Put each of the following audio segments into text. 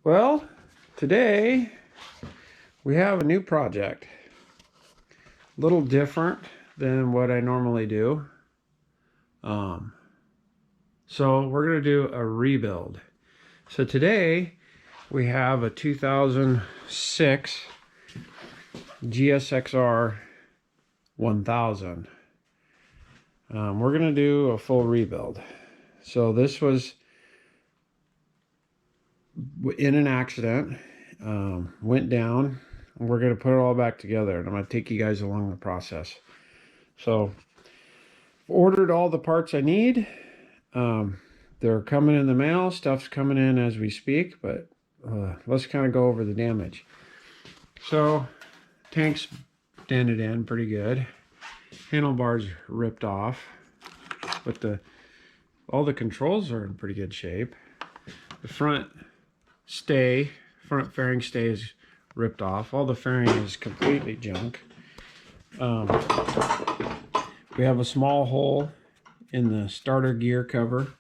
Well, today we have a new project. A little different than what I normally do. So we're going to do a rebuild. So today we have a 2006 GSXR 1000. We're going to do a full rebuild. So this was in an accident, went down. We're going to put it all back together, and I'm going to take you guys along the process. So ordered all the parts I need. They're coming in the mail. Stuff's coming in as we speak, but let's kind of go over the damage. So tank's dented in pretty good. Handlebars ripped off, but all the controls are in pretty good shape. The front fairing stay is ripped off. All the fairing is completely junk. We have a small hole in the starter gear cover.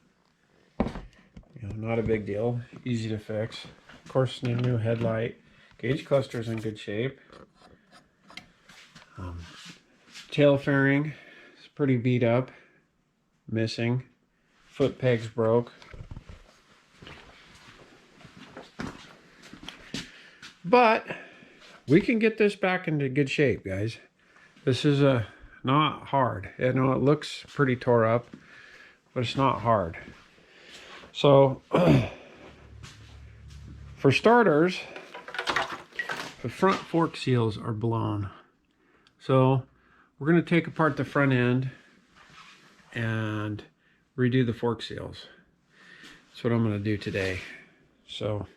Not a big deal, easy to fix. Of course, new headlight. Gauge cluster's in good shape. Tail fairing is pretty beat up, missing. Foot pegs broke. But we can get this back into good shape, guys. This is not hard. I know it looks pretty tore up, but it's not hard. So for starters, the front fork seals are blown. So we're going to take apart the front end and redo the fork seals. That's what I'm going to do today. So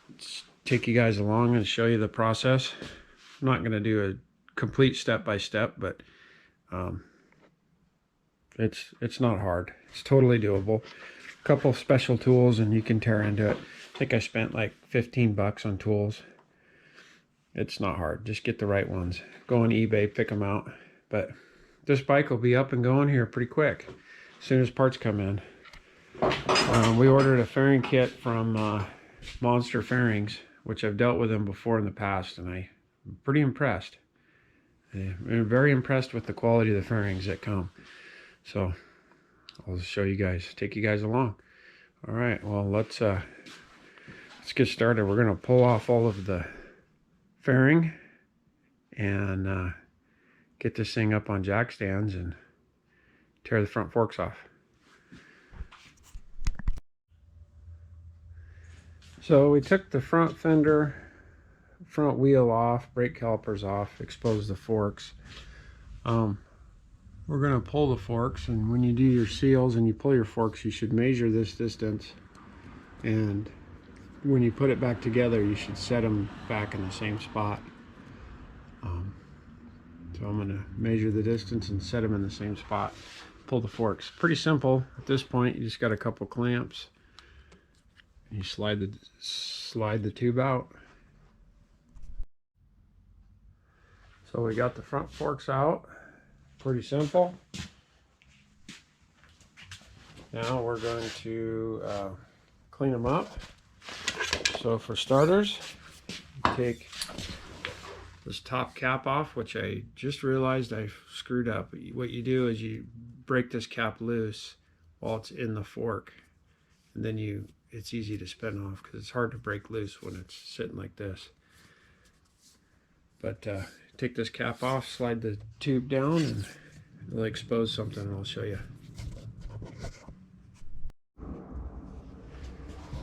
let's take you guys along and show you the process. I'm not going to do a complete step-by-step, but it's not hard. It's totally doable. A couple of special tools and you can tear into it. I think I spent like 15 bucks on tools. It's not hard. Just get the right ones. Go on eBay, pick them out. But this bike will be up and going here pretty quick as soon as parts come in. We ordered a fairing kit from Monster Fairings, which I've dealt with them before in the past, and I'm pretty impressed. I'm very impressed with the quality of the fairings that come. So I'll show you guys, take you guys along. All right, well, let's get started. We're going to pull off all of the fairing and get this thing up on jack stands and tear the front forks off. So we took the front fender, front wheel off, brake calipers off, exposed the forks. We're going to pull the forks, and when you do your seals and you pull your forks, you should measure this distance, and when you put it back together you should set them back in the same spot. So I'm going to measure the distance and set them in the same spot. Pull the forks. Pretty simple at this point. You just got a couple clamps. You slide the tube out. So we got the front forks out. Pretty simple. Now we're going to clean them up. So for starters, take this top cap off, which I just realized I screwed up. What you do is you break this cap loose while it's in the fork, and then it's easy to spin off because it's hard to break loose when it's sitting like this. But take this cap off, slide the tube down, and it'll expose something, and I'll show you.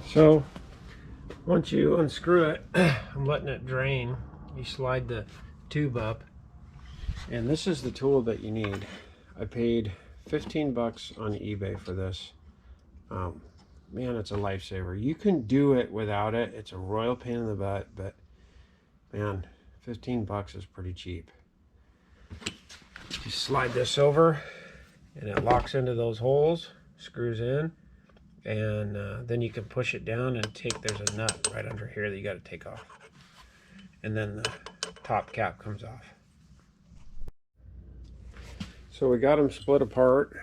So once you unscrew it, I'm letting it drain. You slide the tube up, and this is the tool that you need. I paid 15 bucks on eBay for this. Man, it's a lifesaver. You can do it without it. It's a royal pain in the butt, but man, 15 bucks is pretty cheap. Just slide this over and it locks into those holes, screws in, and then you can push it down and there's a nut right under here that you got to take off, and then the top cap comes off. So we got them split apart.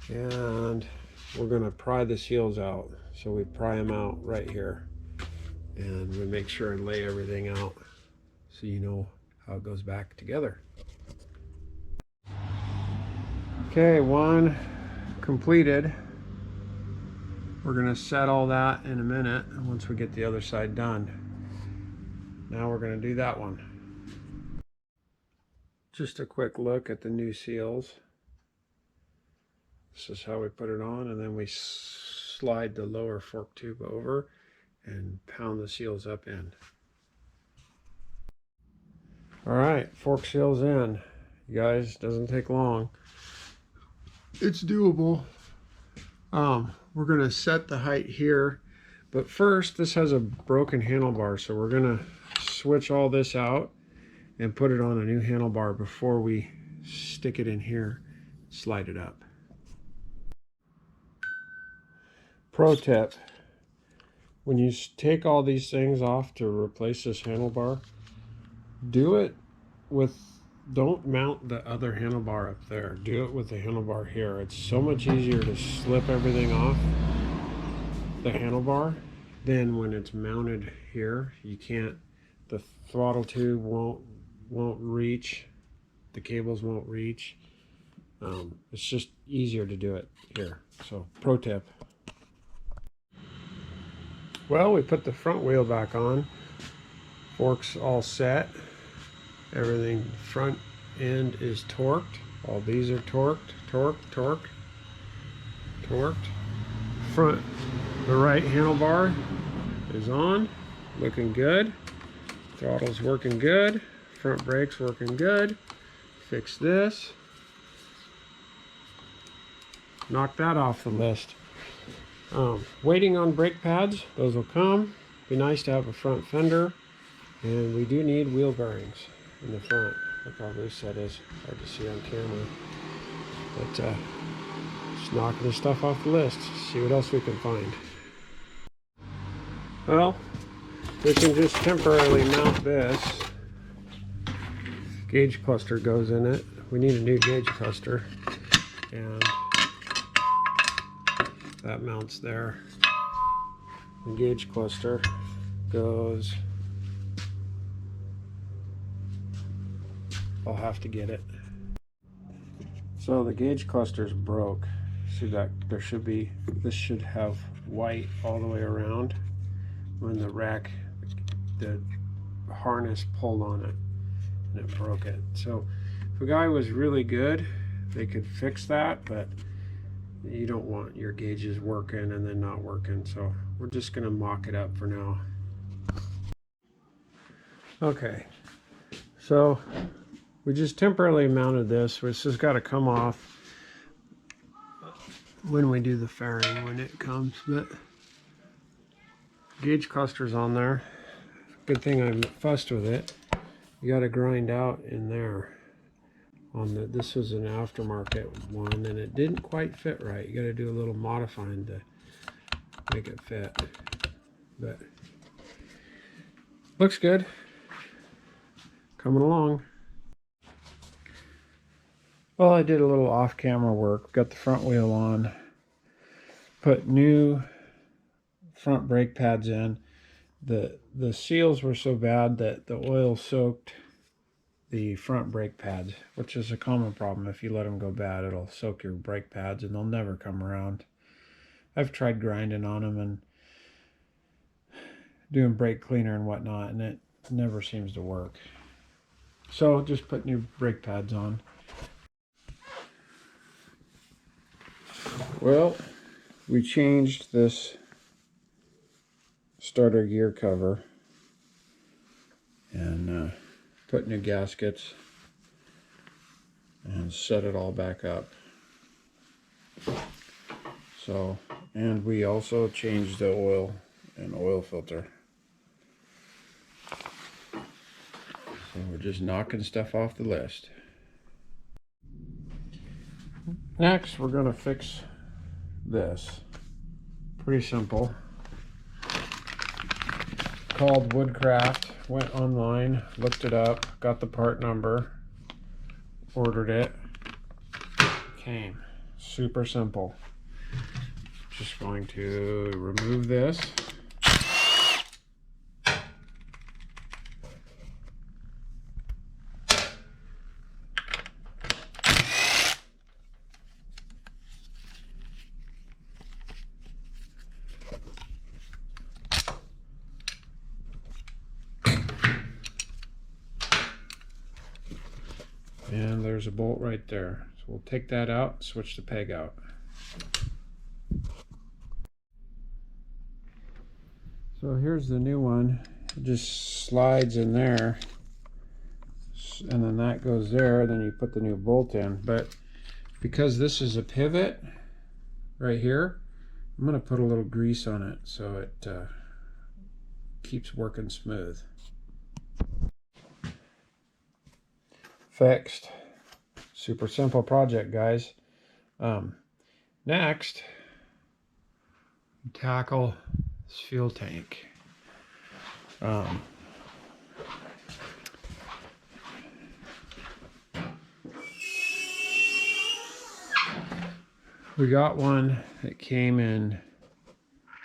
And we're going to pry the seals out. So we pry them out right here. And we make sure and lay everything out so you know how it goes back together. Okay, one completed. We're going to set all that in a minute once we get the other side done. Now we're going to do that one. Just a quick look at the new seals. This is how we put it on, and then we slide the lower fork tube over and pound the seals up in. All right, fork seals in. You guys, doesn't take long. It's doable. We're gonna set the height here, but first this has a broken handlebar, so we're gonna switch all this out and put it on a new handlebar before we stick it in here, slide it up. Pro tip: when you take all these things off to replace this handlebar, do it with, don't mount the other handlebar up there. Do it with the handlebar here. It's so much easier to slip everything off the handlebar than when it's mounted here. You can't, the throttle tube won't reach, the cables won't reach. It's just easier to do it here. So pro tip. Well, we put the front wheel back on. Forks all set. Everything front end is torqued. All these are torqued. Front, the right handlebar is on, looking good. Throttle's working good. Front brake's working good. Fix this. Knock that off the list. Waiting on brake pads. Those will come. Be nice to have a front fender. And we do need wheel bearings in the front. Look how loose that is. Hard to see on camera. But just knocking the stuff off the list. See what else we can find. Well, we can just temporarily mount this. Gauge cluster goes in it. We need a new gauge cluster. And that mounts there. The gauge cluster goes, I'll have to get it. So the gauge cluster's broke. See that there should be, this should have white all the way around. When the rack, the harness pulled on it and it broke it. So if a guy was really good, they could fix that, but you don't want your gauges working and then not working. So we're just gonna mock it up for now. Okay, so we just temporarily mounted this. This has got to come off when we do the fairing, when it comes, but gauge cluster's on there. Good thing I fussed with it. You got to grind out in there. On the, this was an aftermarket one and it didn't quite fit right. You got to do a little modifying to make it fit, but looks good. Coming along. Well, I did a little off-camera work. Got the front wheel on. Put new front brake pads in. The seals were so bad that the oil soaked the front brake pads, which is a common problem. If you let them go bad, it'll soak your brake pads and they'll never come around. I've tried grinding on them and doing brake cleaner and whatnot, and it never seems to work. So just put new brake pads on. Well, we changed this starter gear cover and put new gaskets and set it all back up. So, and we also changed the oil and oil filter. So we're just knocking stuff off the list. Next, we're going to fix this. Pretty simple. Called Woodcraft, went online, looked it up, got the part number, ordered it, came. Super simple. Just going to remove this. And there's a bolt right there. So we'll take that out, switch the peg out. So here's the new one. It just slides in there, and then that goes there, then you put the new bolt in. But because this is a pivot right here, I'm going to put a little grease on it so it keeps working smooth. Fixed. Super simple project, guys. Next, tackle this fuel tank. We got one that came in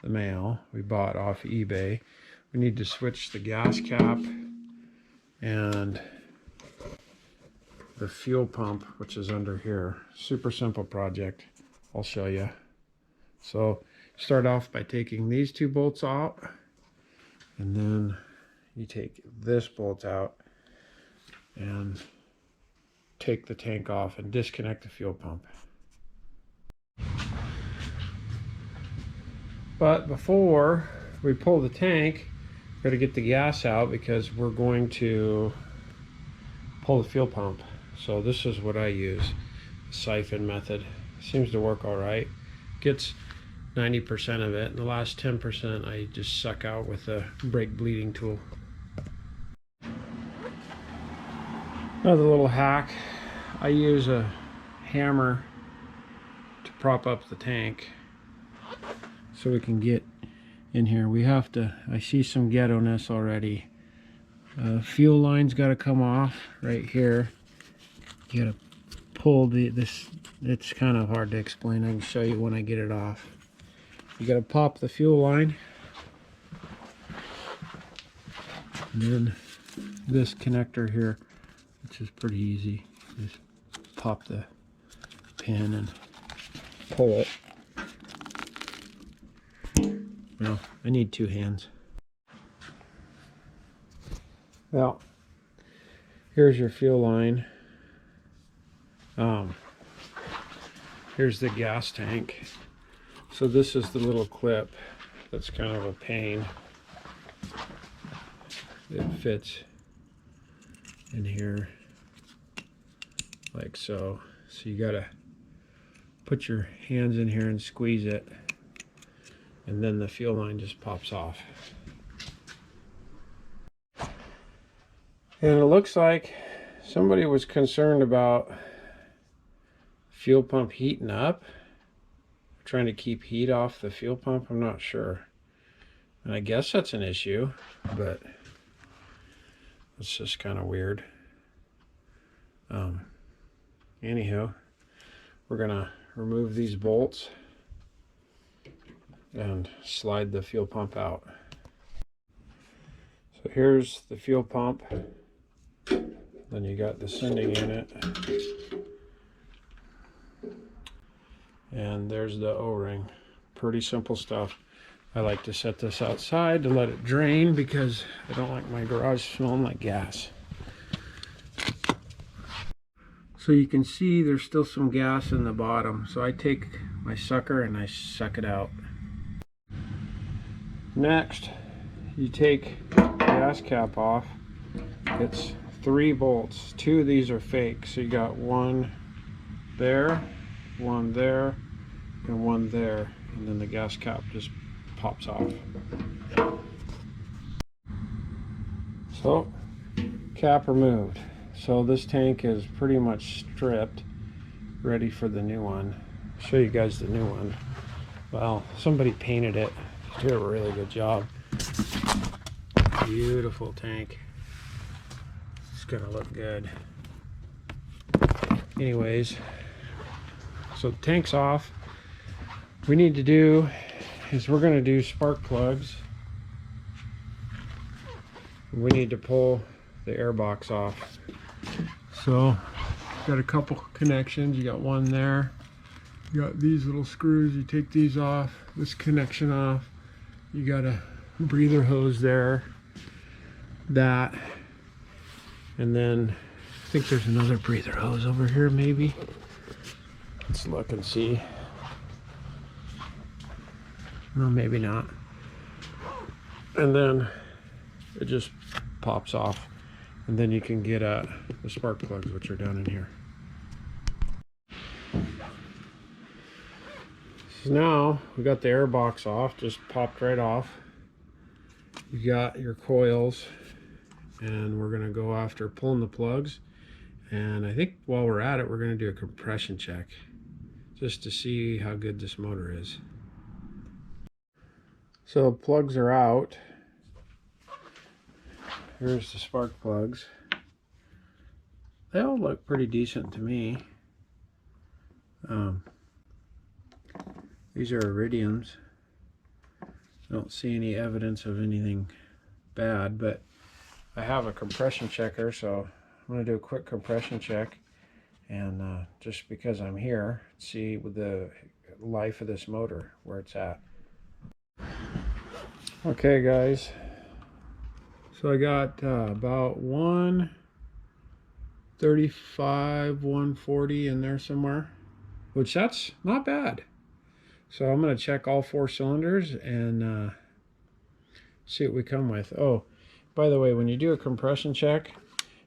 the mail. We bought off eBay. We need to switch the gas cap and the fuel pump, which is under here. Super simple project. I'll show you. So start off by taking these two bolts out, and then you take this bolt out and take the tank off and disconnect the fuel pump. But before we pull the tank, we've got to get the gas out because we're going to pull the fuel pump. So this is what I use, the siphon method. Seems to work all right. Gets 90% of it, and the last 10% I just suck out with a brake bleeding tool. Another little hack, I use a hammer to prop up the tank so we can get in here. We have to, I see some ghetto-ness already. Fuel line's got to come off right here. You got to pull this, it's kind of hard to explain. I can show you when I get it off. You got to pop the fuel line, and then this connector here, which is pretty easy. Just pop the pin and pull it. Well, I need two hands. Well, here's your fuel line. Here's the gas tank. So this is the little clip that's kind of a pain. It fits in here like so. So you gotta put your hands in here and squeeze it, and then the fuel line just pops off. And it looks like somebody was concerned about fuel pump heating up, trying to keep heat off the fuel pump. I'm not sure, and I guess that's an issue, but it's just kind of weird. Anywho, we're gonna remove these bolts and slide the fuel pump out. So here's the fuel pump. Then you got the sending unit, and there's the O-ring. Pretty simple stuff. I like to set this outside to let it drain because I don't like my garage smelling like gas. So you can see there's still some gas in the bottom. So I take my sucker and I suck it out. Next, you take the gas cap off. It's 3 bolts. 2 of these are fake. So you got one there, and one there. And then the gas cap just pops off. So, cap removed. So this tank is pretty much stripped, ready for the new one. I'll show you guys the new one. Well, somebody painted it. They did a really good job. Beautiful tank. It's gonna look good. Anyways, So the tank's off. What we need to do is we're going to do spark plugs. We need to pull the air box off. So got a couple connections. You got one there. You got these little screws. You take these off, this connection off. You got a breather hose there, that, and then I think there's another breather hose over here maybe. Let's look and see. No, maybe not. And then it just pops off, and then you can get the spark plugs, which are down in here. So now we got the air box off, just popped right off. You got your coils, and we're gonna go after pulling the plugs. And I think while we're at it, we're gonna do a compression check just to see how good this motor is. So plugs are out. Here's the spark plugs. They all look pretty decent to me. These are iridiums. I don't see any evidence of anything bad, but I have a compression checker, so I'm going to do a quick compression check, and just because I'm here, see with the life of this motor where it's at. Okay guys, so I got about 135, 140 in there somewhere, which that's not bad. So I'm going to check all 4 cylinders and see what we come with. Oh, by the way, when you do a compression check,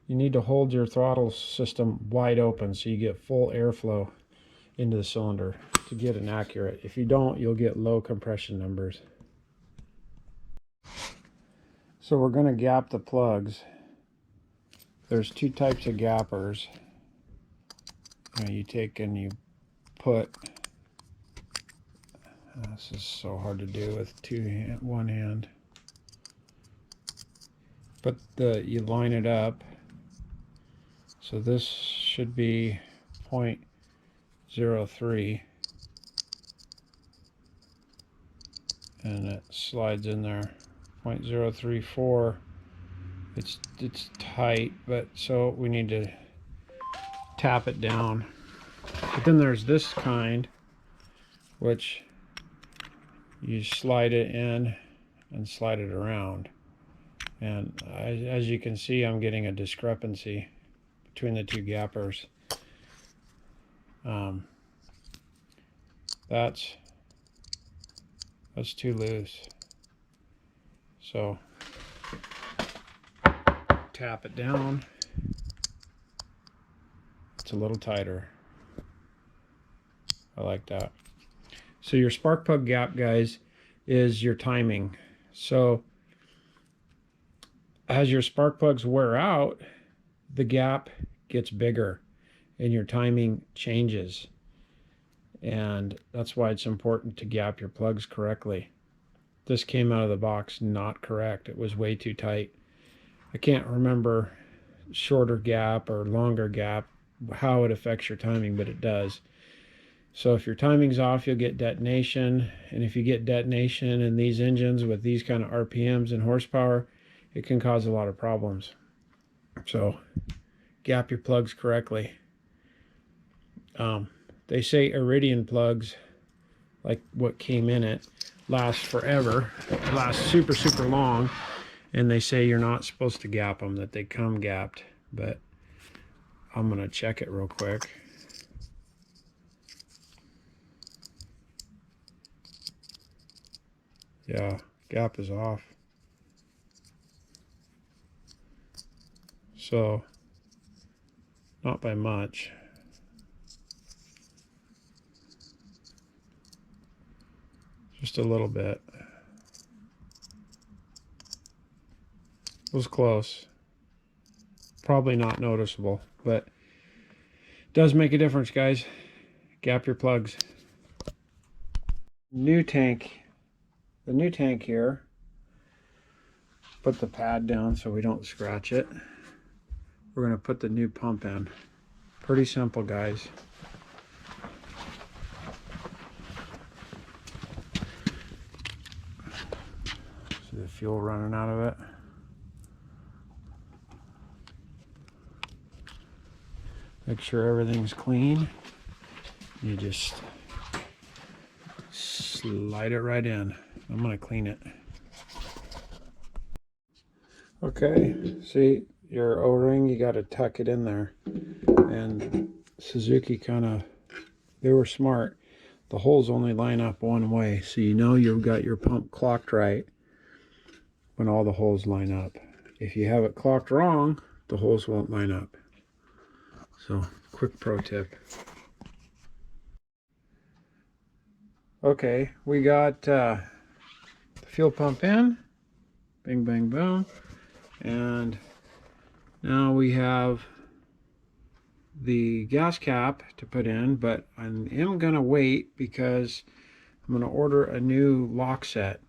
you need to hold your throttle system wide open so you get full airflow into the cylinder to get an accurate. If you don't, you'll get low compression numbers. So we're going to gap the plugs. There's 2 types of gappers. You take and you put, this is so hard to do with one hand, but you line it up. So this should be 0.03, and it slides in there. 0.034. It's tight, but so we need to tap it down. But then there's this kind, which you slide it in and slide it around, and as you can see, I'm getting a discrepancy between the 2 gappers. That's too loose, so tap it down. It's a little tighter. I like that. So your spark plug gap, guys, is your timing. So as your spark plugs wear out, the gap gets bigger and your timing changes. And that's why it's important to gap your plugs correctly. This came out of the box not correct. It was way too tight. I can't remember shorter gap or longer gap, how it affects your timing, but it does. So if your timing's off, you'll get detonation, and if you get detonation in these engines with these kind of RPMs and horsepower, it can cause a lot of problems. So gap your plugs correctly. They say Iridium plugs, like what came in it, last forever, last super long, and they say you're not supposed to gap them, that they come gapped, but I'm gonna check it real quick. Yeah, gap is off. So, not by much. Just a little bit. It was close. Probably not noticeable, but it does make a difference, guys. Gap your plugs. New tank. The new tank here. Put the pad down so we don't scratch it. We're going to put the new pump in. Pretty simple, guys. fuel running out of it. Make sure everything's clean. You just slide it right in. I'm going to clean it. Okay, see your O-ring, you got to tuck it in there. And Suzuki they were smart. The holes only line up one way, so you know you've got your pump clocked right when all the holes line up. If you have it clocked wrong, the holes won't line up. So, quick pro tip. Okay, we got the fuel pump in. Bing, bang, boom. And now we have the gas cap to put in, but I am going to wait because I'm going to order a new lock set.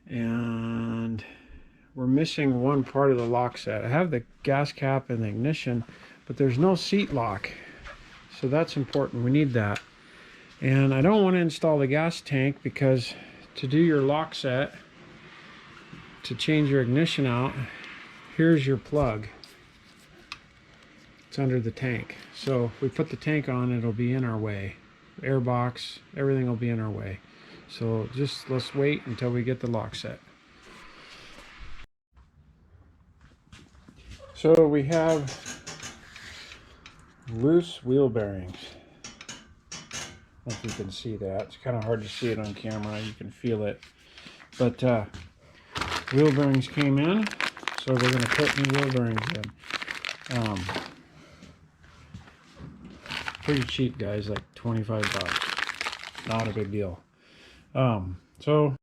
And we're missing one part of the lock set. I have the gas cap and the ignition, but there's no seat lock. So that's important. We need that. And I don't want to install the gas tank because to do your lock set, to change your ignition out, here's your plug. It's under the tank. So if we put the tank on, it'll be in our way. Air box, everything will be in our way. So just let's wait until we get the lock set. So we have loose wheel bearings. I don't know if you can see that. It's kind of hard to see it on camera. You can feel it. But wheel bearings came in, so we're going to put new wheel bearings in. Pretty cheap, guys, like 25 bucks. Not a big deal. So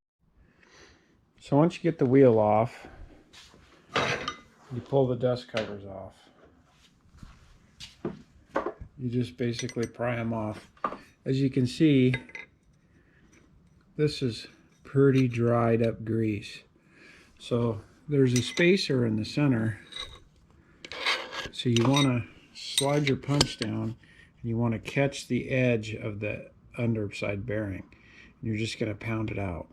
once you get the wheel off, you pull the dust covers off. You just basically pry them off. As you can see, this is pretty dried up grease. So there's a spacer in the center. So you want to slide your punch down and you want to catch the edge of the underside bearing. And you're just going to pound it out.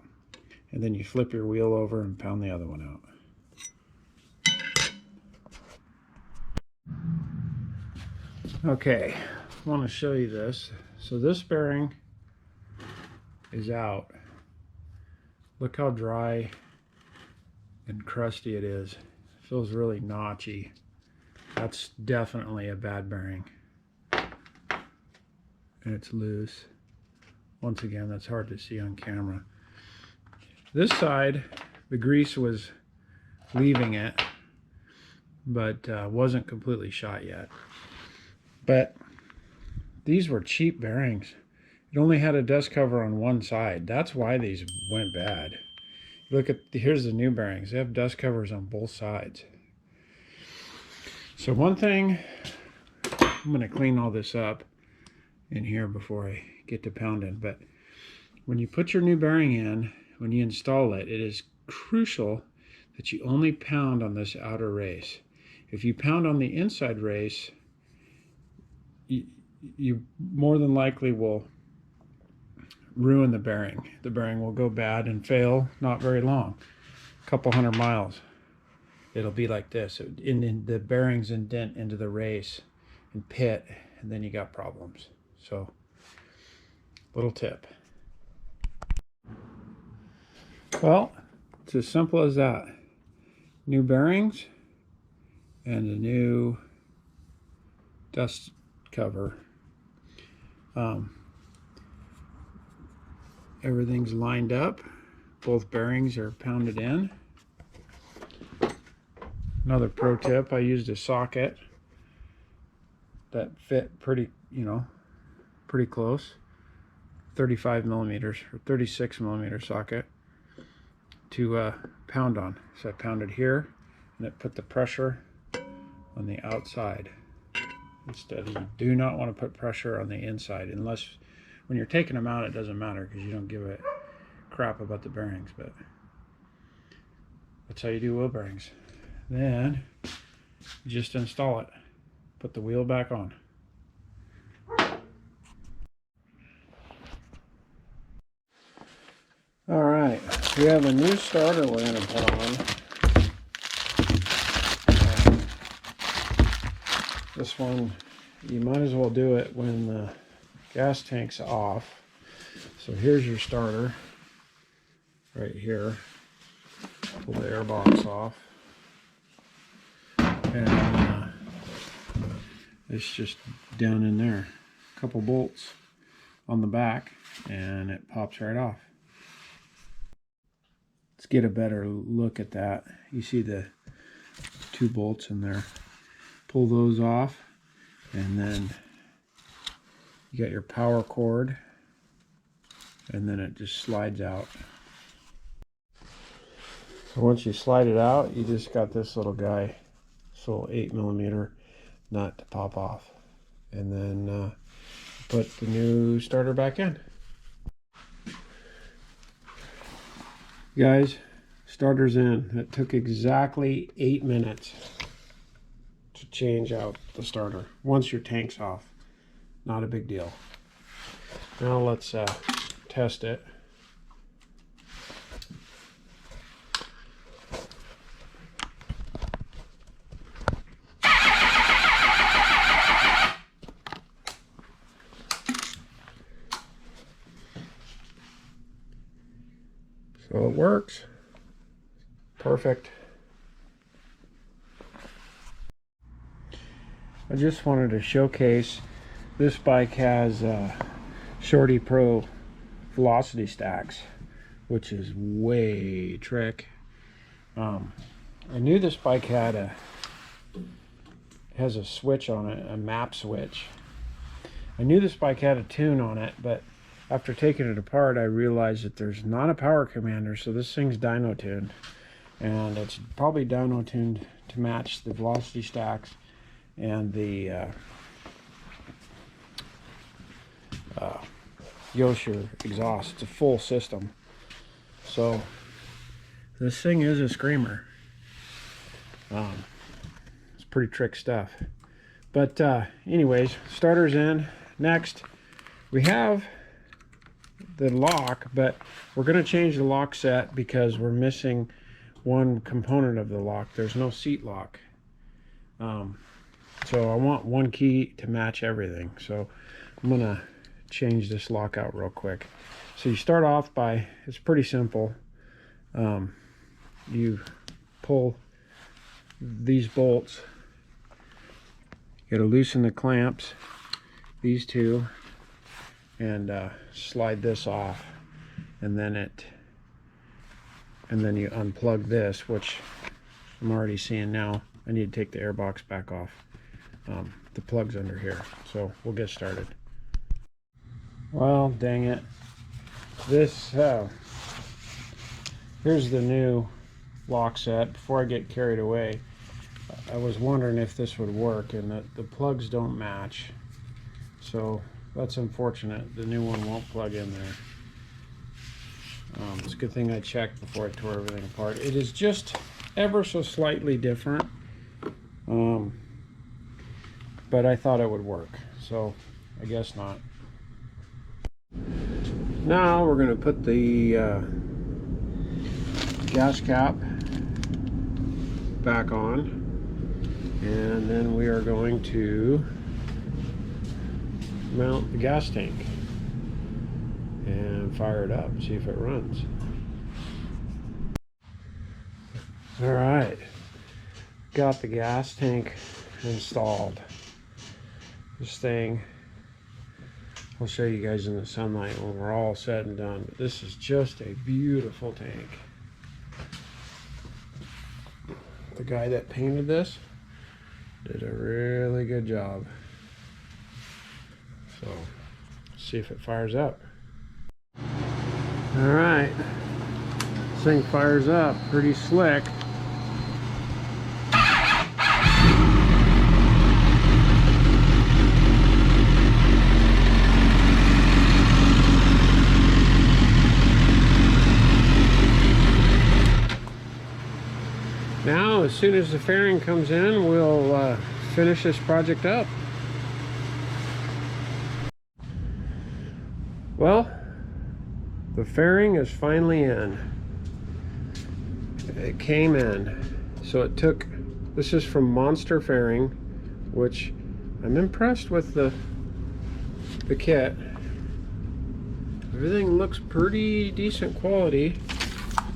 And then you flip your wheel over and pound the other one out. Okay, I want to show you this. So this bearing is out. Look how dry and crusty it is. It feels really notchy. That's definitely a bad bearing. And it's loose. Once again, that's hard to see on camera. This side, the grease was leaving it, but wasn't completely shot yet. But these were cheap bearings. It only had a dust cover on one side. That's why these went bad. Look at, here's the new bearings. They have dust covers on both sides. So one thing, I'm going to clean all this up in here before I get to pounding. But when you put your new bearing in, when you install it, it is crucial that you only pound on this outer race. If you pound on the inside race, you more than likely will ruin the bearing. The bearing will go bad and fail not very long. A couple 100 miles. It'll be like this. The bearings indent into the race and pit, and then you got problems. So, little tip. Well, it's as simple as that. New bearings and a new dust cover. Everything's lined up. Both bearings are pounded in. Another pro tip, I used a socket that fit pretty close. 35 millimeters or 36 millimeter socket to pound on. So I pounded here and it put the pressure on the outside. Instead, you do not want to put pressure on the inside unless when you're taking them out it doesn't matter because you don't give a crap about the bearings, but that's how you do wheel bearings. Then you just install it. Put the wheel back on. All right. We have a new starter we're going to put on. This one, you might as well do it when the gas tank's off. So here's your starter right here. Pull the air box off. And it's just down in there. A couple bolts on the back and it pops right off. Let's get a better look at that. You see the 2 bolts in there. Pull those off, and then you got your power cord, and then it just slides out. So once you slide it out, you just got this little guy, this little 8mm nut to pop off, and then put the new starter back in. Guys, starter's in. It took exactly 8 minutes to change out the starter once your tank's off. Not a big deal. Now let's test it. So it works. Perfect. I just wanted to showcase this bike has Shorty Pro velocity stacks, which is way trick. I knew this bike has a switch on it, a map switch. I knew this bike had a tune on it, but after taking it apart, I realized that there's not a power commander, so this thing's dyno tuned. And it's probably dyno tuned to match the velocity stacks and the Yosher exhaust. It's a full system. So this thing is a screamer. It's pretty trick stuff. But anyways, starter's in. Next, we have the lock, but we're going to change the lock set because we're missing one component of the lock. There's no seat lock. So I want one key to match everything. So I'm going to change this lock out real quick. So you start off by, it's pretty simple. You pull these bolts. You got to loosen the clamps, these two, and slide this off, and then you unplug this, which I'm already seeing now. I need to take the air box back off. The plug's under here, so we'll get started. Well, dang it. This here's the new lock set. Before I get carried away, I was wondering if this would work, and the plugs don't match, so that's unfortunate. The new one won't plug in there. It's a good thing I checked before I tore everything apart. It is just ever so slightly different, but I thought it would work, so I guess not. Now we're going to put the gas cap back on, and then we are going to mount the gas tank and fire it up, see if it runs. All right, got the gas tank installed. This thing, I'll show you guys in the sunlight when we're all said and done, but this is just a beautiful tank. The guy that painted this did a really good job. So, see if it fires up. All right, this thing fires up pretty slick. Now, as soon as the fairing comes in, we'll finish this project up. Well, the fairing is finally in. it came in. So it took, this is from Monster Fairing, which I'm impressed with the kit. Everything looks pretty decent quality.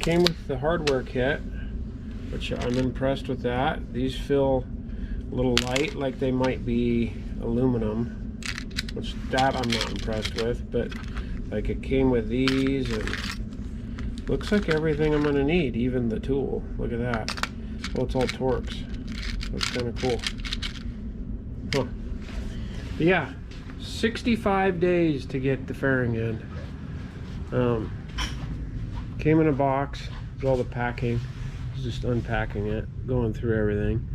Came with the hardware kit, which I'm impressed with that. These feel a little light, like they might be aluminum, which that I'm not impressed with, but like it came with these and looks like everything I'm gonna need, even the tool. Look at that. Well, it's all Torx. That's kind of cool. Huh. But yeah, 65 days to get the fairing in. Came in a box with all the packing. Just unpacking it, going through everything.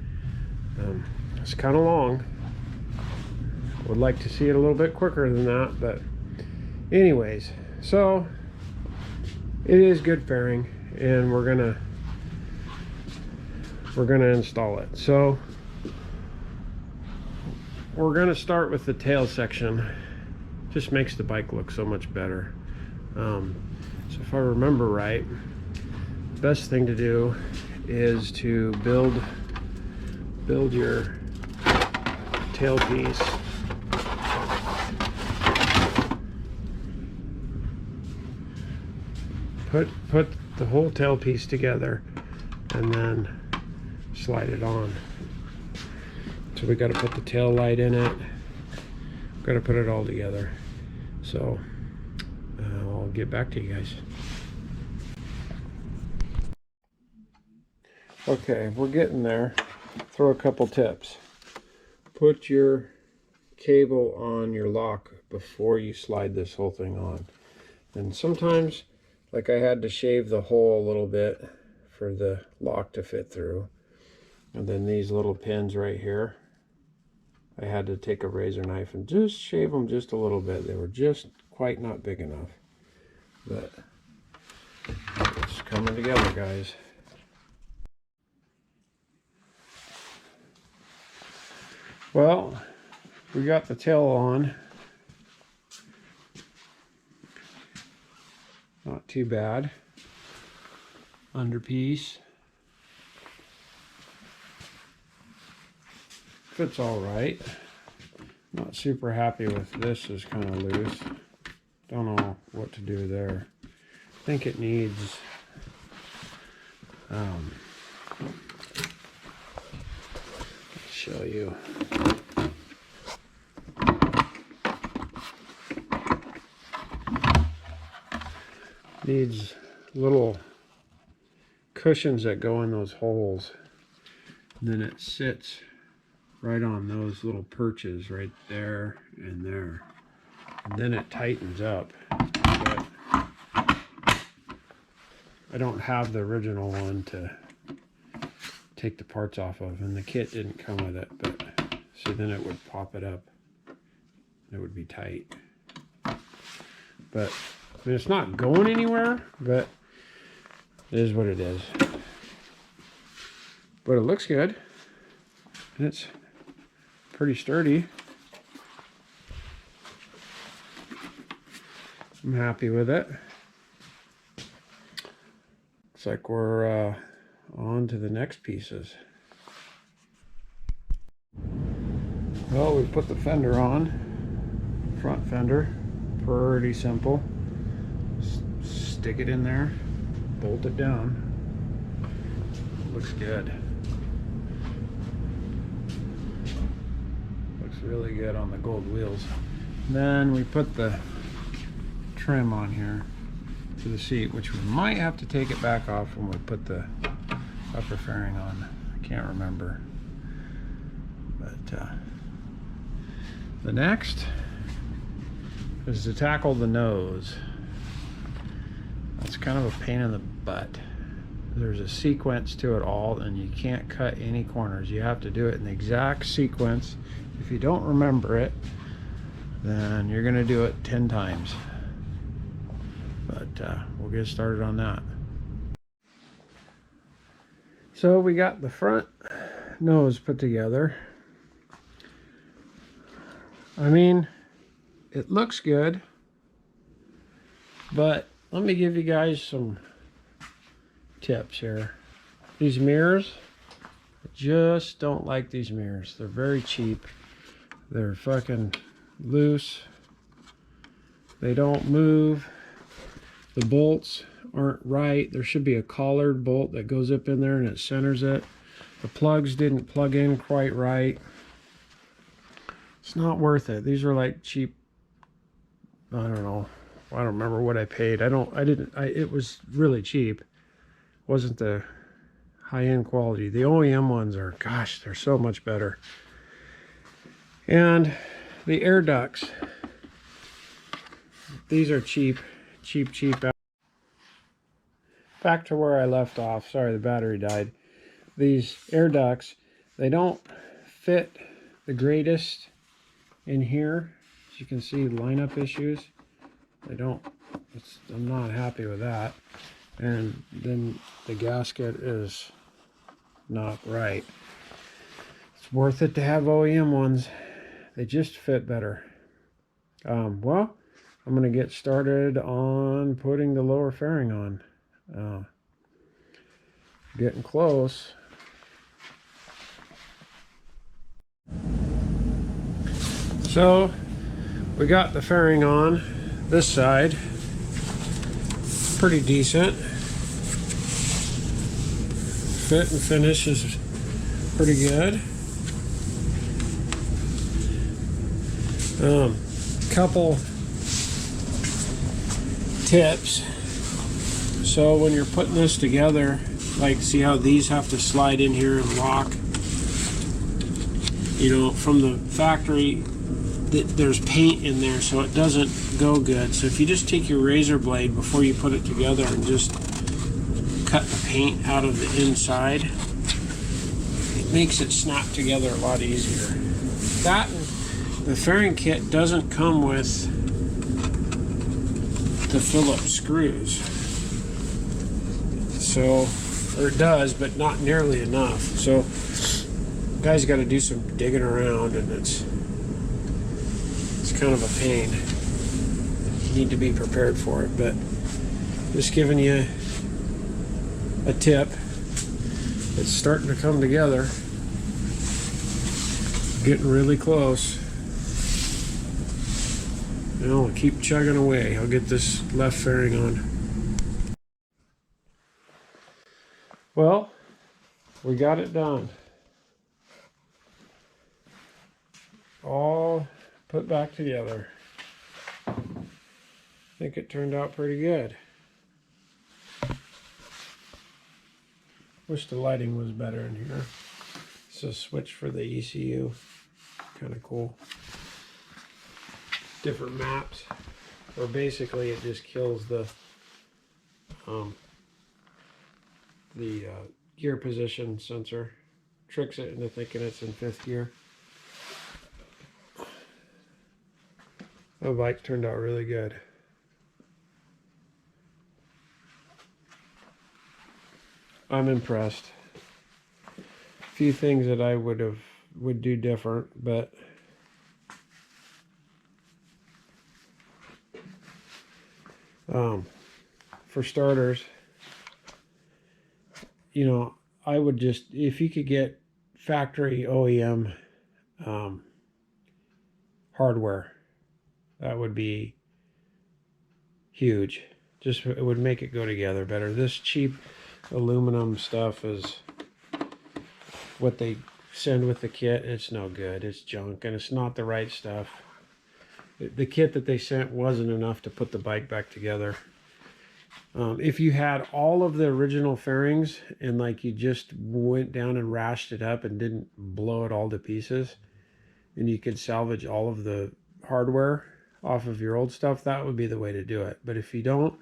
It's kind of long. Would like to see it a little bit quicker than that, but anyways, so it is good fairing, and we're gonna install it. So we're gonna start with the tail section. Just makes the bike look so much better. So if I remember right, the best thing to do is to build your tailpiece. Put the whole tailpiece together and then slide it on. So we got to put the tail light in it. Got to put it all together. So I'll get back to you guys. Okay, we're getting there. Throw a couple tips. Put your cable on your lock before you slide this whole thing on. And sometimes, like, I had to shave the hole a little bit for the lock to fit through. And then these little pins right here, I had to take a razor knife and just shave them just a little bit. They were just quite not big enough. But it's coming together, guys. Well, we got the tail on. Not too bad. Underpiece. Fits all right. Not super happy with this, is kind of loose. Don't know what to do there. I think it needs show you. Needs little cushions that go in those holes. And then it sits right on those little perches right there and there. And then it tightens up. But I don't have the original one to take the parts off of, and the kit didn't come with it, but so then it would pop it up. It would be tight. But I mean, it's not going anywhere, but it is what it is. But it looks good, and it's pretty sturdy. I'm happy with it. Looks like we're on to the next pieces. Well, we put the fender on, front fender, pretty simple. Stick it in there, bolt it down. Looks good. Looks really good on the gold wheels. Then we put the trim on here to the seat, which we might have to take it back off when we put the upper fairing on. I can't remember. But the next is to tackle the nose. That's kind of a pain in the butt. There's a sequence to it all, and you can't cut any corners. You have to do it in the exact sequence. If you don't remember it, then you're going to do it 10 times. But we'll get started on that. So we got the front nose put together. I mean, it looks good, but let me give you guys some tips here. These mirrors, I just don't like these mirrors. They're very cheap. They're fucking loose. They don't move. The bolts aren't right. There should be a collared bolt that goes up in there and it centers it. The plugs didn't plug in quite right. It's not worth it. These are like cheap, I don't know. I don't remember what I paid. It was really cheap. It wasn't the high-end quality. The OEM ones are, gosh, they're so much better. And the air ducts. These are cheap. Back to where I left off. Sorry, the battery died. These air ducts, they don't fit the greatest in here. As you can see, lineup issues. I'm not happy with that. And then the gasket is not right. It's worth it to have OEM ones. They just fit better. Well, I'm going to get started on putting the lower fairing on. Getting close. So we got the fairing on this side. Pretty decent. Fit and finish is pretty good. Couple tips. So when you're putting this together, like, see how these have to slide in here and lock? You know, from the factory, there's paint in there, so it doesn't go good. So if you just take your razor blade before you put it together and just cut the paint out of the inside, it makes it snap together a lot easier. That, the fairing kit doesn't come with the Phillips screws. So, or it does, but not nearly enough. So, guys got to do some digging around, and it's kind of a pain. You need to be prepared for it, but just giving you a tip. It's starting to come together. Getting really close. Now I'll keep chugging away. I'll get this left fairing on. Well, we got it done. All put back together. I think it turned out pretty good. Wish the lighting was better in here. It's a switch for the ECU. Kind of cool. Different maps, or basically it just kills the gear position sensor, tricks it into thinking it's in 5th gear. The bike turned out really good. I'm impressed. A few things that I would do different, but for starters, you know, I would just, if you could get factory OEM hardware, that would be huge. Just, it would make it go together better. This cheap aluminum stuff is what they send with the kit. It's no good. It's junk, and it's not the right stuff. The kit that they sent wasn't enough to put the bike back together. If you had all of the original fairings and like you just went down and rashed it up and didn't blow it all to pieces, and you could salvage all of the hardware off of your old stuff, that would be the way to do it. But if you don't,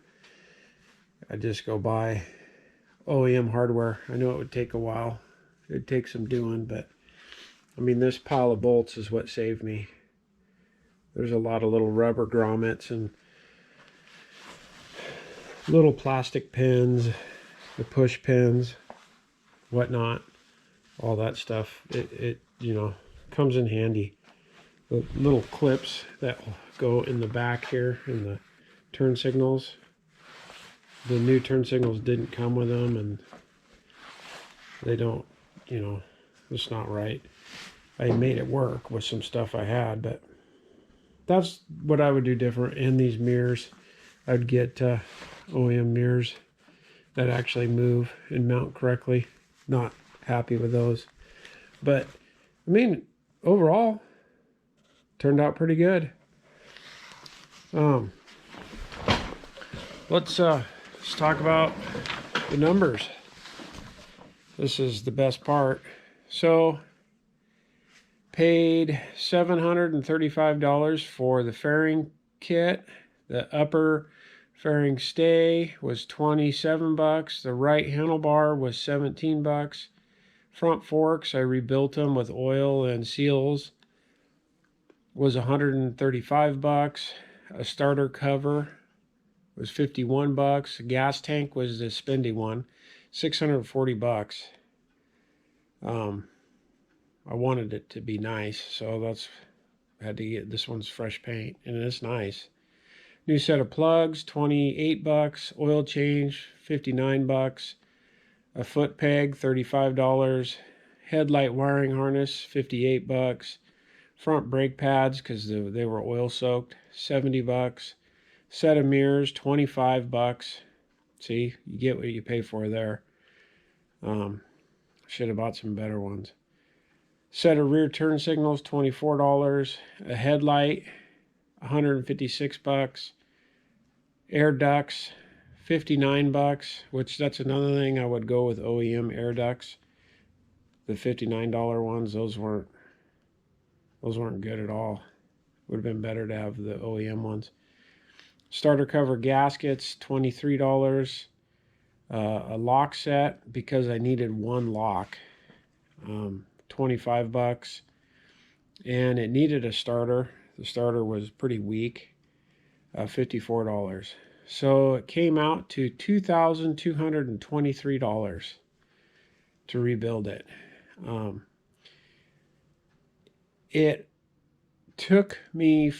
I just go buy OEM hardware. I know it would take a while. It'd take some doing, but I mean, this pile of bolts is what saved me. There's a lot of little rubber grommets and little plastic pins, the push pins, whatnot, all that stuff. It you know, comes in handy. The little clips that go in the back here in the turn signals. The new turn signals didn't come with them, and They don't, you know, it's not right. I made it work with some stuff I had, but that's what I would do different. In these mirrors, I'd get OEM mirrors that actually move and mount correctly. Not happy with those, but I mean, overall, turned out pretty good. Let's talk about the numbers. This is the best part. So, paid $735 for the fairing kit. The upper fairing stay was 27 bucks. The right handlebar was 17 bucks. Front forks, I rebuilt them with oil and seals, was 135 bucks. A starter cover was 51 bucks. A gas tank was the spendy one, 640 bucks. I wanted it to be nice, so I had to get this one's fresh paint, and it's nice. New set of plugs, 28 bucks. Oil change, 59 bucks. A foot peg, $35. Headlight wiring harness, 58 bucks. Front brake pads, because they were oil soaked, 70 bucks. Set of mirrors, 25 bucks. See, you get what you pay for there. Should have bought some better ones. Set of rear turn signals, $24. A headlight, 156 bucks. Air ducts, 59 bucks, which that's another thing I would go with OEM air ducts. The $59 ones, those weren't good at all. Would have been better to have the OEM ones. Starter cover gaskets, $23. A lock set, because I needed one lock, 25 bucks. And it needed a starter. The starter was pretty weak, $54. So it came out to $2,223 to rebuild it. It took me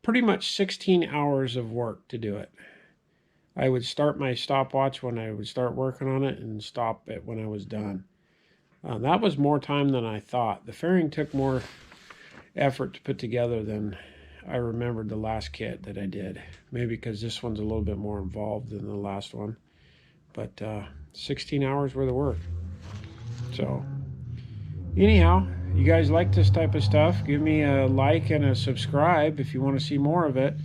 pretty much 16 hours of work to do it. I would start my stopwatch when I would start working on it and stop it when I was done. That was more time than I thought. The fairing took more effort to put together than I remembered the last kit that I did. Maybe because this one's a little bit more involved than the last one. But 16 hours worth of work. So, anyhow, you guys like this type of stuff, give me a like and a subscribe if you want to see more of it.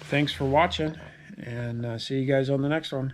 Thanks for watching, and see you guys on the next one.